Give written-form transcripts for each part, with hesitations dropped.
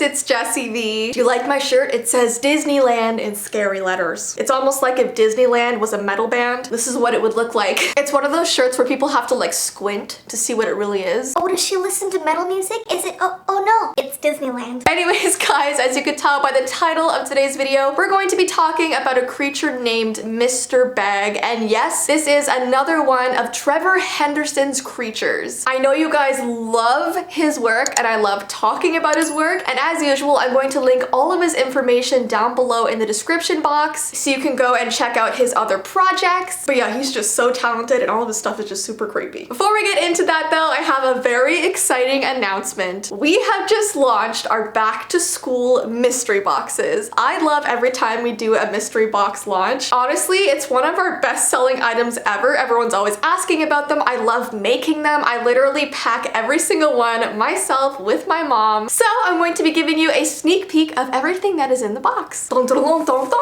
it's Jessii Vee. Do you like my shirt? It says Disneyland in scary letters. It's almost like if Disneyland was a metal band. This is what it would look like. It's one of those shirts where people have to like squint to see what it really is. Oh, does she listen to metal music? Is it? Oh no, it's Disneyland. Anyways, guys, as you could tell by the title of today's video, we're going to be talking about a creature named Mr. Bag. And yes, this is another one of Trevor Henderson's creatures. I know you guys love his work and I love talking about his work. And as usual, I'm going to link all of his information down below in the description box so you can go and check out his other projects. But yeah, he's just so talented and all of his stuff is just super creepy. Before we get into that though, I have a very exciting announcement. We have just launched our back to school mystery boxes. I love every time we do a mystery box launch. Honestly, it's one of our best selling items ever. Everyone's always asking about them. I love making them. I literally pack every single one myself with my mom. So I'm going to be giving you a sneak peek of everything that is in the box. Dun, dun, dun, dun, dun.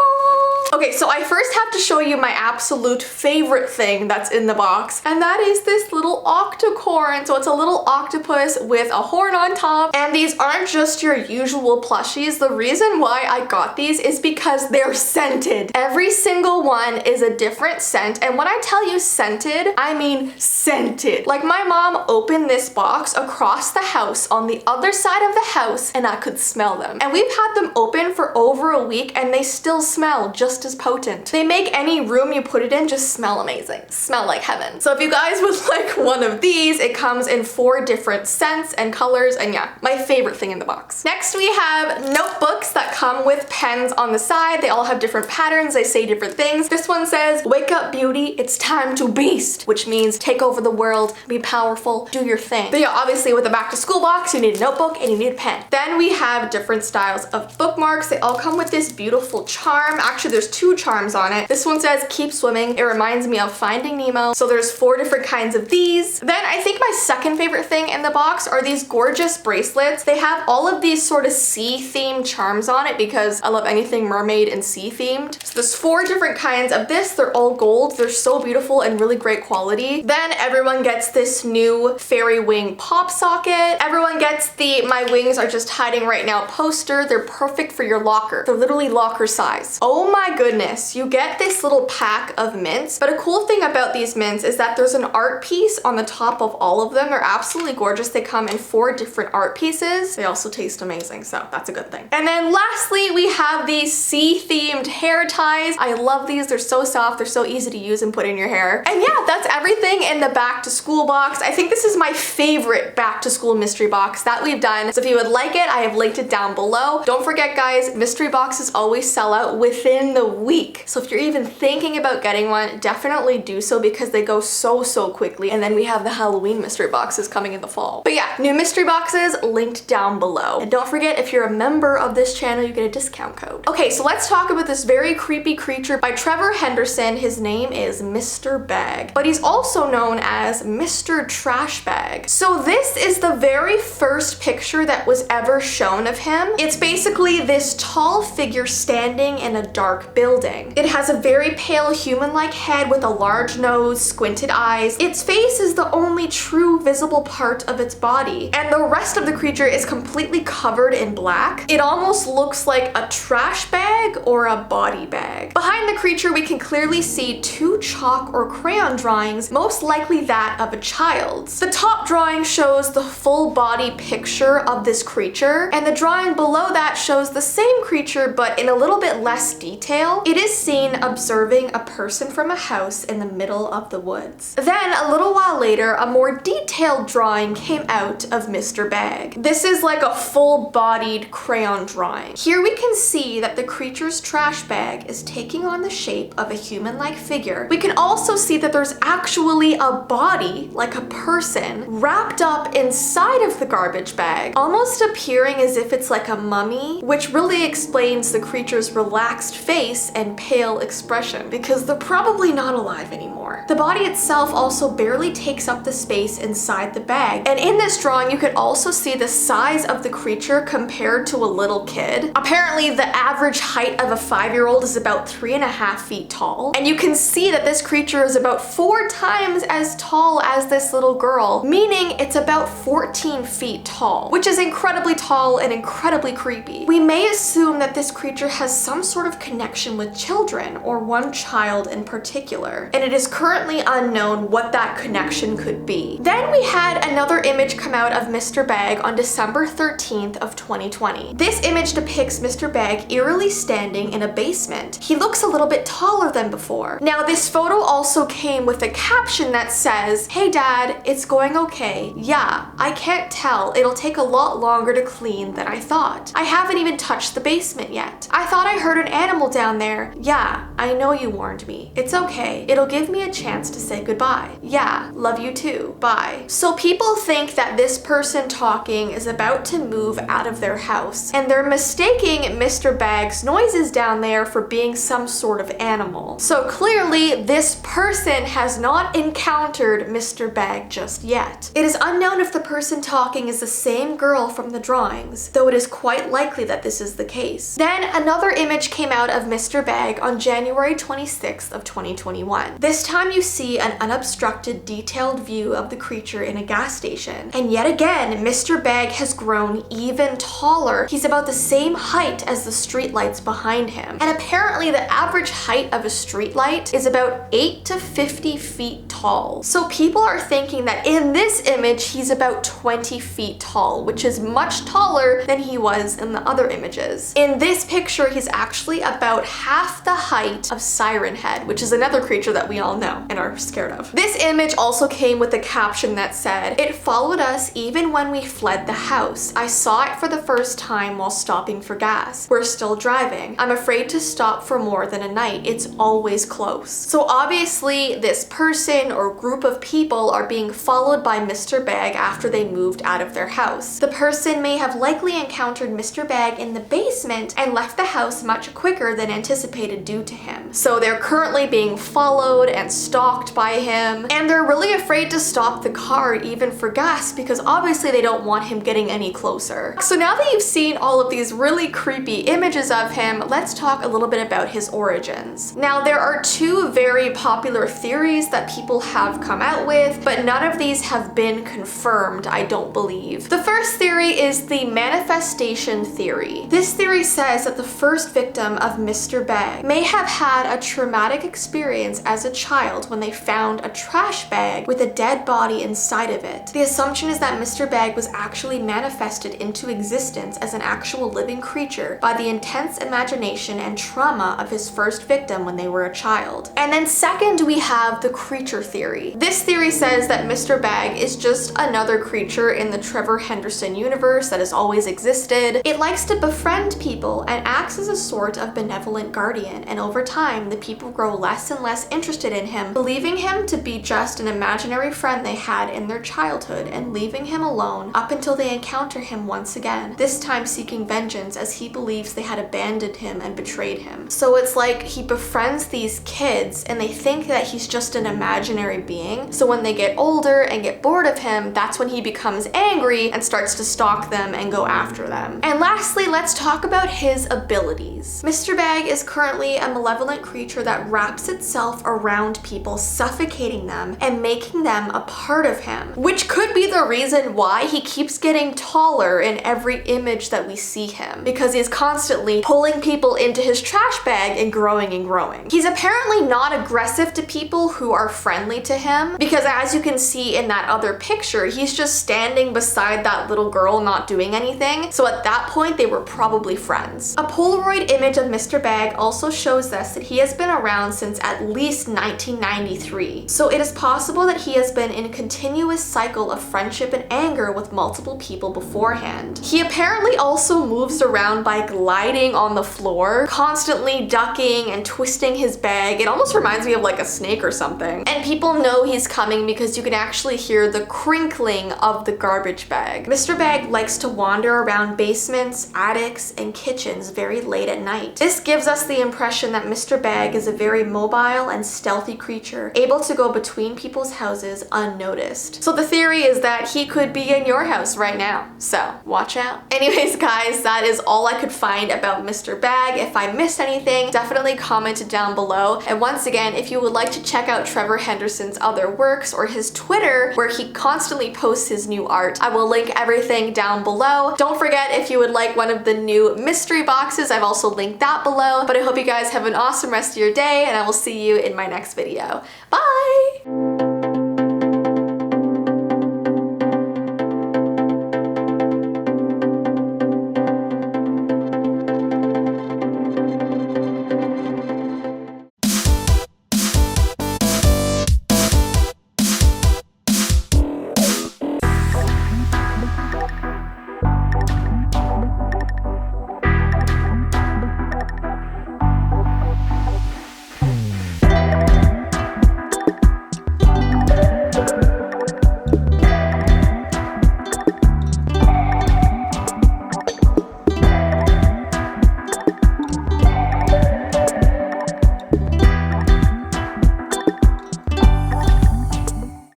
Okay, so I first have to show you my absolute favorite thing that's in the box, and that is this little octocorn. So it's a little octopus with a horn on top, and these aren't just your usual plushies. The reason why I got these is because they're scented. Every single one is a different scent, and when I tell you scented, I mean scented. Like my mom opened this box across the house on the other side of the house, and I could smell them. And we've had them open for over a week, and they still smell just as potent. They make any room you put it in just smell amazing. Smell like heaven. So if you guys would like one of these, it comes in 4 different scents and colors, and yeah, my favorite thing in the box. Next we have notebooks that come with pens on the side. They all have different patterns. They say different things. This one says, "Wake up, beauty, it's time to beast," which means take over the world, be powerful, do your thing. But yeah, obviously with a back to school box, you need a notebook and you need a pen. Then we have different styles of bookmarks. They all come with this beautiful charm. Actually, there's 2 charms on it. This one says keep swimming. It reminds me of Finding Nemo. So there's 4 different kinds of these. Then I think my second favorite thing in the box are these gorgeous bracelets. They have all of these sort of sea themed charms on it because I love anything mermaid and sea themed. So there's 4 different kinds of this. They're all gold. They're so beautiful and really great quality. Then everyone gets this new fairy wing pop socket. Everyone gets the "My wings are just hiding right now" poster. They're perfect for your locker. They're literally locker size. Oh my goodness, you get this little pack of mints, but a cool thing about these mints is that there's an art piece on the top of all of them. They're absolutely gorgeous. They come in 4 different art pieces. They also taste amazing, so that's a good thing. And then lastly, we have these sea-themed hair ties. I love these. They're so soft. They're so easy to use and put in your hair. And yeah, that's everything in the back to school box. I think this is my favorite back to school mystery box that we've done. So if you would like it, I have linked it down below. Don't forget guys, mystery boxes always sell out within the week. So if you're even thinking about getting one, definitely do so because they go so quickly. And then we have the Halloween mystery boxes coming in the fall. But yeah, new mystery boxes linked down below. And don't forget, if you're a member of this channel, you get a discount code. Okay, so let's talk about this very creepy creature by Trevor Henderson. His name is Mr. Bag, but he's also known as Mr. Trash Bag. So this is the very first picture that was ever shown of him. It's basically this tall figure standing in a dark building. It has a very pale human-like head with a large nose, squinted eyes. Its face is the only true visible part of its body, and the rest of the creature is completely covered in black. It almost looks like a trash bag or a body bag. Behind the creature, we can clearly see 2 chalk or crayon drawings, most likely that of a child's. The top drawing shows the full body picture of this creature, and the drawing below that shows the same creature but in a little bit less detail. It is seen observing a person from a house in the middle of the woods. Then a little while later, a more detailed drawing came out of Mr. Bag. This is like a full-bodied crayon drawing. Here we can see that the creature's trash bag is taking on the shape of a human-like figure. We can also see that there's actually a body, like a person, wrapped up inside of the garbage bag, almost appearing as if it's like a mummy, which really explains the creature's relaxed face and pale expression because they're probably not alive anymore. The body itself also barely takes up the space inside the bag, and in this drawing you could also see the size size of the creature compared to a little kid. Apparently, the average height of a 5-year-old is about 3.5 feet tall. And you can see that this creature is about 4 times as tall as this little girl, meaning it's about 14 feet tall, which is incredibly tall and incredibly creepy. We may assume that this creature has some sort of connection with children, or one child in particular, and it is currently unknown what that connection could be. Then we had another image come out of Mr. Bag on December 13th of 2020. This image depicts Mr. Bag eerily standing in a basement. He looks a little bit taller than before. Now, this photo also came with a caption that says, "Hey dad, it's going okay. Yeah, I can't tell. It'll take a lot longer to clean than I thought. I haven't even touched the basement yet. I thought I heard an animal down there. Yeah, I know you warned me. It's okay. It'll give me a chance to say goodbye. Yeah, love you too. Bye." So people think that this person talking is about to move out of their house, and they're mistaking Mr. Bag's noises down there for being some sort of animal. So clearly, this person has not encountered Mr. Bag just yet. It is unknown if the person talking is the same girl from the drawings, though it is quite likely that this is the case. Then another image came out of Mr. Bag on January 26th of 2021. This time you see an unobstructed, detailed view of the creature in a gas station. And yet again, Mr. Bag has grown even taller. He's about the same height as the streetlights behind him. And apparently the average height of a streetlight is about 8 to 50 feet tall. So people are thinking that in this image, he's about 20 feet tall, which is much taller than he was in the other images. In this picture, he's actually about half the height of Siren Head, which is another creature that we all know and are scared of. This image also came with a caption that said, "It followed us even when we fled the house. I saw it for the first time while stopping for gas. We're still driving. I'm afraid to stop for more than a night. It's always close." So obviously this person or group of people are being followed by Mr. Bag after they moved out of their house. The person may have likely encountered Mr. Bag in the basement and left the house much quicker than anticipated due to him. So they're currently being followed and stalked by him, and they're really afraid to stop the car even for gas because obviously they don't want him getting any closer. So now that you've seen all of these really creepy images of him, let's talk a little bit about his origins. Now, there are 2 very popular theories that people have come out with, but none of these have been confirmed, I don't believe. The first theory is the manifestation theory. This theory says that the first victim of Mr. Bag may have had a traumatic experience as a child when they found a trash bag with a dead body inside of it. The assumption is that Mr. Bag was actually manifested into existence as an actual living creature by the intense imagination and trauma of his first victim when they were a child. And then second, we have the creature theory. This theory says that Mr. Bag is just another creature in the Trevor Henderson universe that has always existed. It likes to befriend people and acts as a sort of benevolent guardian, and over time, the people grow less and less interested in him, believing him to be just an imaginary friend they had in their childhood and leaving him alone up until they encounter him once again, this time seeking vengeance as he believes they had abandoned him and betrayed him. So it's like he befriends these kids and they think that he's just an imaginary being. So when they get older and get bored of him, that's when he becomes angry and starts to stalk them and go after them. And lastly, let's talk about his abilities. Mr. Bag is currently a malevolent creature that wraps itself around people, suffocating them and making them a part of him, which could be the reason why he keeps getting taller in every image that we see him, because he's constantly pulling people into his trash bag and growing and growing. He's apparently not aggressive to people who are friendly to him, because as you can see in that other picture, he's just standing beside that little girl not doing anything. So at that point, they were probably friends. A Polaroid image of Mr. Bag also shows us that he has been around since at least 1993. So it is possible that he has been in a continuous cycle of friendship and anger with multiple people beforehand. He apparently also moves around by gliding on the floor, constantly ducking and twisting his bag. It almost reminds me of like a snake or something. And people know he's coming because you can actually hear the crinkling of the garbage bag. Mr. Bag likes to wander around basements, attics, and kitchens very late at night. This gives us the impression that Mr. Bag is a very mobile and stealthy creature, able to go between people's houses unnoticed. So the theory is that he could be in your house right now. now. So watch out. Anyways, guys, that is all I could find about Mr. Bag. If I missed anything, definitely comment it down below. And once again, if you would like to check out Trevor Henderson's other works or his Twitter, where he constantly posts his new art, I will link everything down below. Don't forget, if you would like one of the new mystery boxes, I've also linked that below. But I hope you guys have an awesome rest of your day, and I will see you in my next video. Bye!